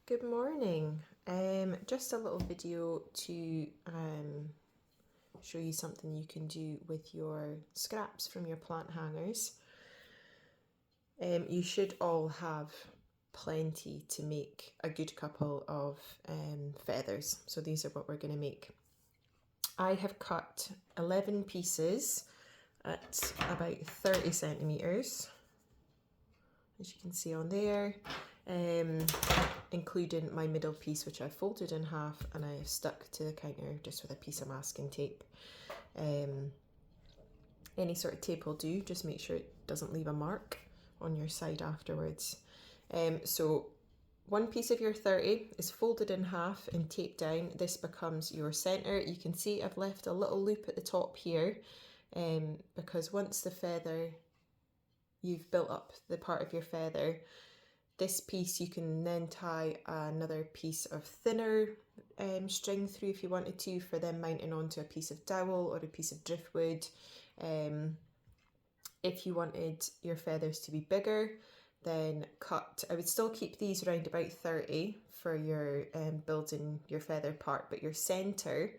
Good morning. Just a little video to show you something you can do with your scraps from your plant hangers. You should all have plenty to make a good couple of feathers. So these are what we're going to make. I have cut 11 pieces at about 30 centimetres, as you can see on there. Including my middle piece, which I folded in half and I stuck to the counter just with a piece of masking tape. Any sort of tape will do, just make sure it doesn't leave a mark on your side afterwards. So one piece of your 30 is folded in half and taped down. This becomes your centre. You can see I've left a little loop at the top here, because once the feather, you've built up the part of your feather, this piece you can then tie another piece of thinner string through if you wanted to, for them mounting onto a piece of dowel or a piece of driftwood. If you wanted your feathers to be bigger, then I would still keep these around about 30 for your building your feather part, but your centre,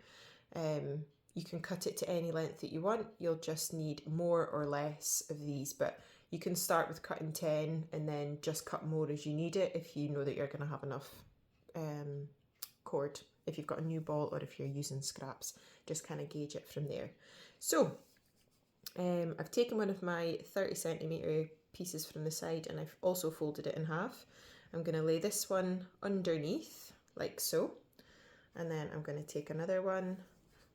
you can cut it to any length that you want. You'll just need more or less of these, but you can start with cutting 10 and then just cut more as you need it if you know that you're going to have enough cord. If you've got a new ball or if you're using scraps, just kind of gauge it from there. So I've taken one of my 30 centimetre pieces from the side and I've also folded it in half. I'm going to lay this one underneath like so, and then I'm going to take another one.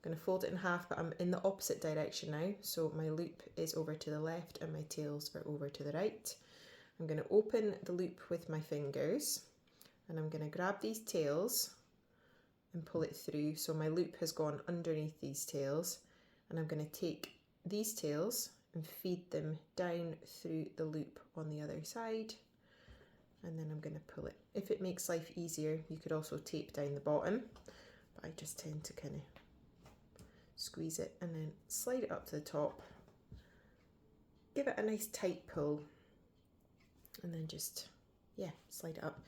I'm going to fold it in half, but I'm in the opposite direction now, so my loop is over to the left and my tails are over to the right. I'm going to open the loop with my fingers and I'm going to grab these tails and pull it through, so my loop has gone underneath these tails, and I'm going to take these tails and feed them down through the loop on the other side, and then I'm going to pull it. If it makes life easier, you could also tape down the bottom, but I just tend to kind of squeeze it and then slide it up to the top, give it a nice tight pull, and then just, yeah, slide it up.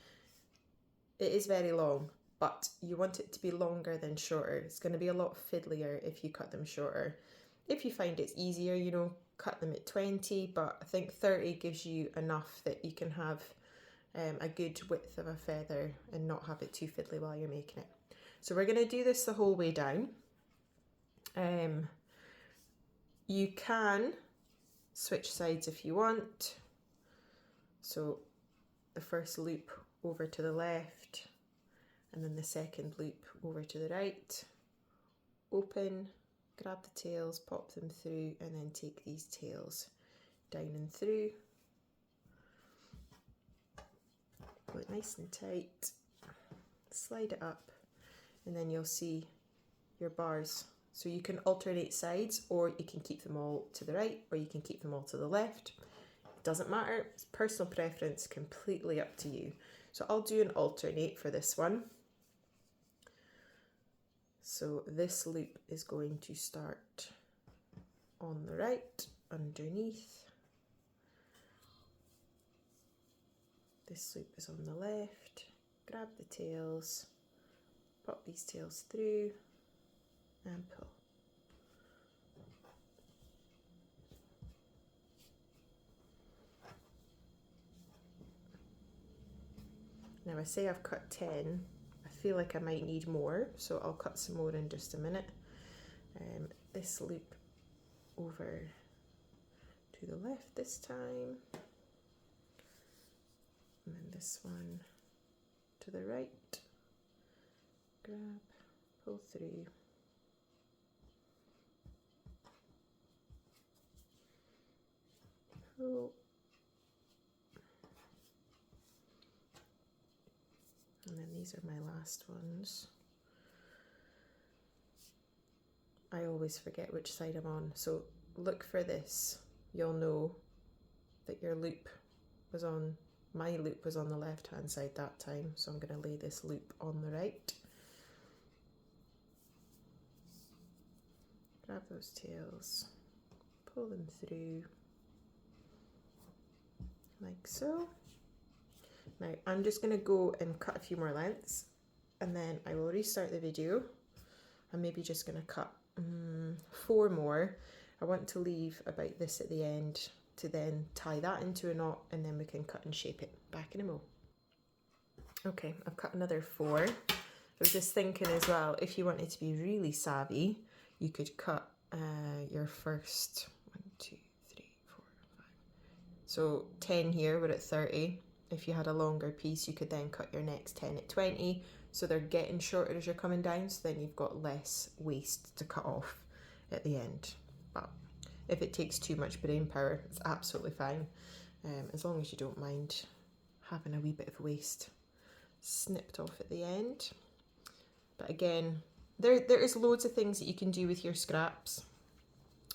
It is very long, but you want it to be longer than shorter. It's going to be a lot fiddlier if you cut them shorter. If you find it's easier, cut them at 20, but I think 30 gives you enough that you can have a good width of a feather and not have it too fiddly while you're making it. So we're going to do this the whole way down. You can switch sides if you want. So the first loop over to the left and then the second loop over to the right. Open, grab the tails, pop them through, and then take these tails down and through. Pull it nice and tight, slide it up, and then you'll see your bars. So you can alternate sides, or you can keep them all to the right, or you can keep them all to the left. It doesn't matter, it's personal preference, completely up to you. So I'll do an alternate for this one. So this loop is going to start on the right, underneath. This loop is on the left. Grab the tails, pop these tails through, and pull. Now I say I've cut 10, I feel like I might need more, so I'll cut some more in just a minute. This loop over to the left this time, and then this one to the right. Grab, pull through. Pull. And then these are my last ones. I always forget which side I'm on, so look for this. You'll know that your loop was on, my loop was on the left hand side that time, so I'm going to lay this loop on the right. Grab those tails, pull them through like so. Now I'm just going to go and cut a few more lengths, and then I will restart the video. I'm maybe just going to cut 4 more. I want to leave about this at the end to then tie that into a knot, and then we can cut and shape it. Back in a mo. Okay, I've cut another 4. I was just thinking as well, if you wanted to be really savvy, you could cut your first 1, 2, 3, 4, 5. So 10 here, we're at 30. If you had a longer piece, you could then cut your next 10 at 20. So they're getting shorter as you're coming down, so then you've got less waste to cut off at the end. But if it takes too much brain power, it's absolutely fine, as long as you don't mind having a wee bit of waste snipped off at the end. But again, there is loads of things that you can do with your scraps,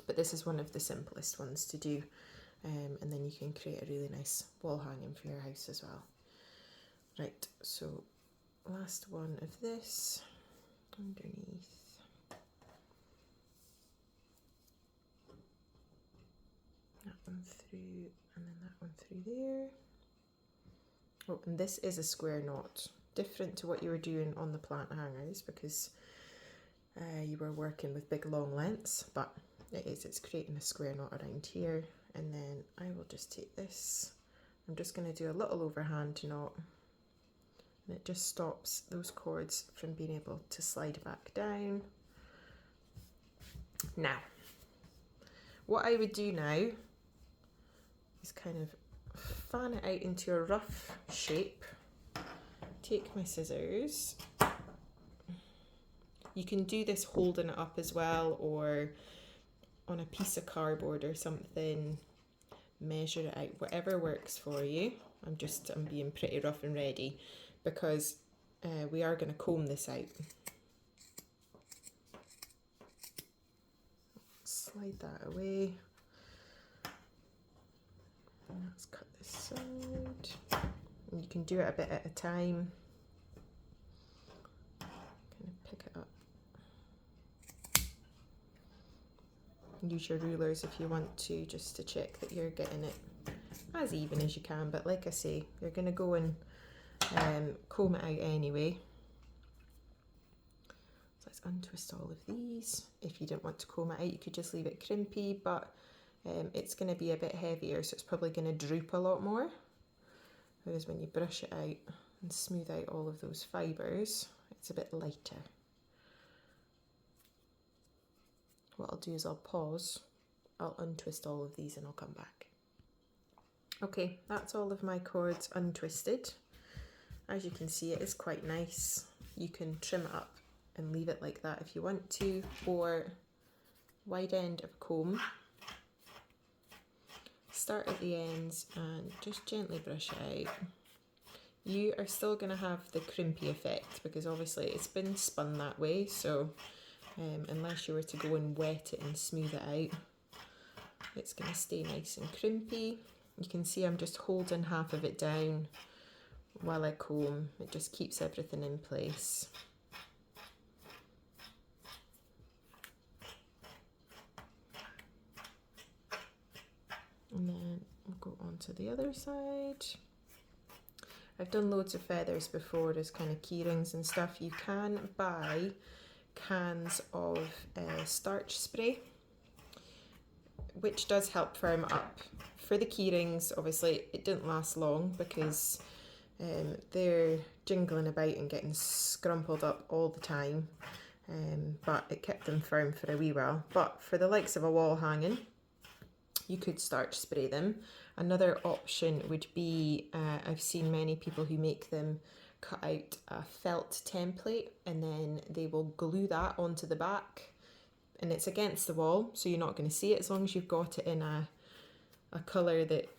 but this is one of the simplest ones to do, and then you can create a really nice wall hanging for your house as well. Right, so last one of this underneath. That one through, and then that one through there. Oh, and this is a square knot, different to what you were doing on the plant hangers, because you were working with big long lengths, but it's creating a square knot around here. And then I will just take this, I'm just going to do a little overhand knot, and it just stops those cords from being able to slide back down. Now, what I would do now is kind of fan it out into a rough shape. Take my scissors. You can do this holding it up as well, or on a piece of cardboard or something. Measure it out, whatever works for you. I'm being pretty rough and ready because we are going to comb this out. Slide that away. Let's cut this side. And you can do it a bit at a time. Kind of pick it up. Use your rulers if you want to, just to check that you're getting it as even as you can. But like I say, you're going to go and comb it out anyway. So let's untwist all of these. If you didn't want to comb it out, you could just leave it crimpy, but it's going to be a bit heavier, so it's probably going to droop a lot more. Whereas when you brush it out and smooth out all of those fibres, it's a bit lighter. What I'll do is I'll pause, I'll untwist all of these and I'll come back. Okay, that's all of my cords untwisted. As you can see, it is quite nice. You can trim it up and leave it like that if you want to, or wide end of comb. Start at the ends and just gently brush it out. You are still going to have the crimpy effect because obviously it's been spun that way, so unless you were to go and wet it and smooth it out, it's going to stay nice and crimpy. You can see I'm just holding half of it down while I comb. It just keeps everything in place. And then we'll go on to the other side. I've done loads of feathers before as kind of key rings and stuff. You can buy cans of starch spray, which does help firm up. For the key rings, obviously it didn't last long because they're jingling about and getting scrumpled up all the time, but it kept them firm for a wee while. But for the likes of a wall hanging, you could starch spray them. Another option would be, I've seen many people who make them cut out a felt template and then they will glue that onto the back, and it's against the wall so you're not going to see it as long as you've got it in a colour that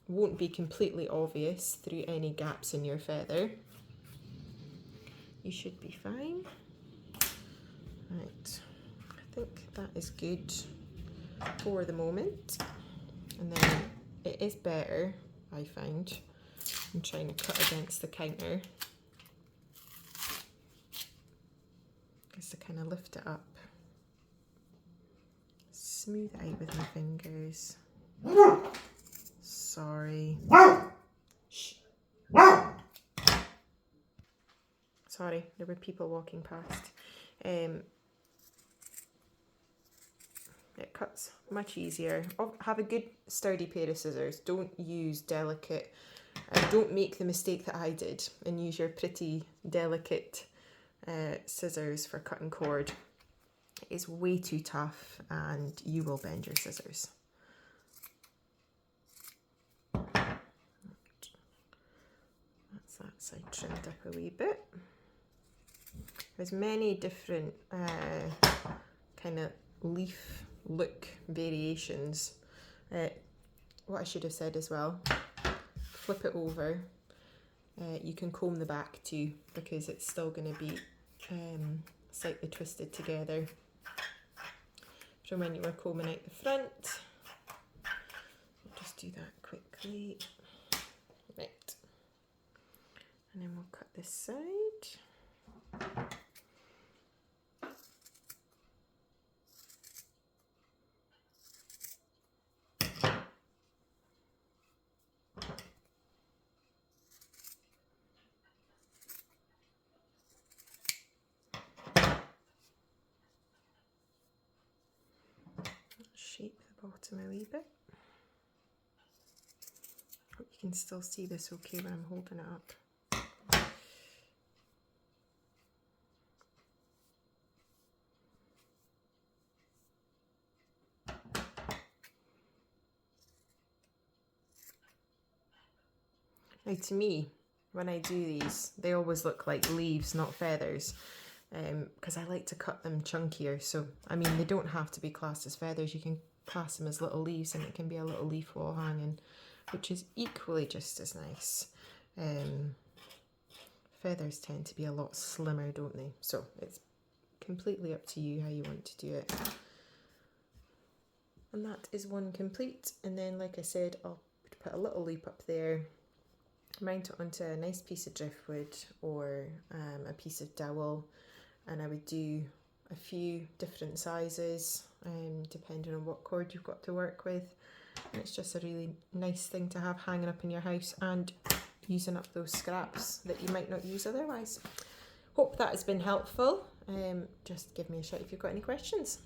won't be completely obvious through any gaps in your feather. You should be fine. Right, I think that is good for the moment, and then it is better, I find, I'm trying to cut against the counter, just to kind of lift it up, smooth it out with my fingers. Sorry. Shh. Sorry, there were people walking past. It cuts much easier. Have a good sturdy pair of scissors. Don't use delicate, don't make the mistake that I did and use your pretty delicate scissors for cutting cord. It is way too tough and you will bend your scissors. That's that side trimmed up a wee bit. There's many different kind of leaf look variations. What I should have said as well, flip it over. You can comb the back too because it's still going to be slightly twisted together from when you were combing out the front. I'll just do that quickly. Right. And then we'll cut this side. Shape the bottom a wee bit. Hope you can still see this okay when I'm holding it up. Now to me, when I do these, they always look like leaves, not feathers, because I like to cut them chunkier. So, I mean, they don't have to be classed as feathers. You can class them as little leaves and it can be a little leaf wall hanging, which is equally just as nice. Feathers tend to be a lot slimmer, don't they? So it's completely up to you how you want to do it. And that is one complete. And then, like I said, I'll put a little loop up there, mount it onto a nice piece of driftwood or a piece of dowel, and I would do a few different sizes depending on what cord you've got to work with, and it's just a really nice thing to have hanging up in your house and using up those scraps that you might not use otherwise. Hope that has been helpful. Just give me a shout if you've got any questions.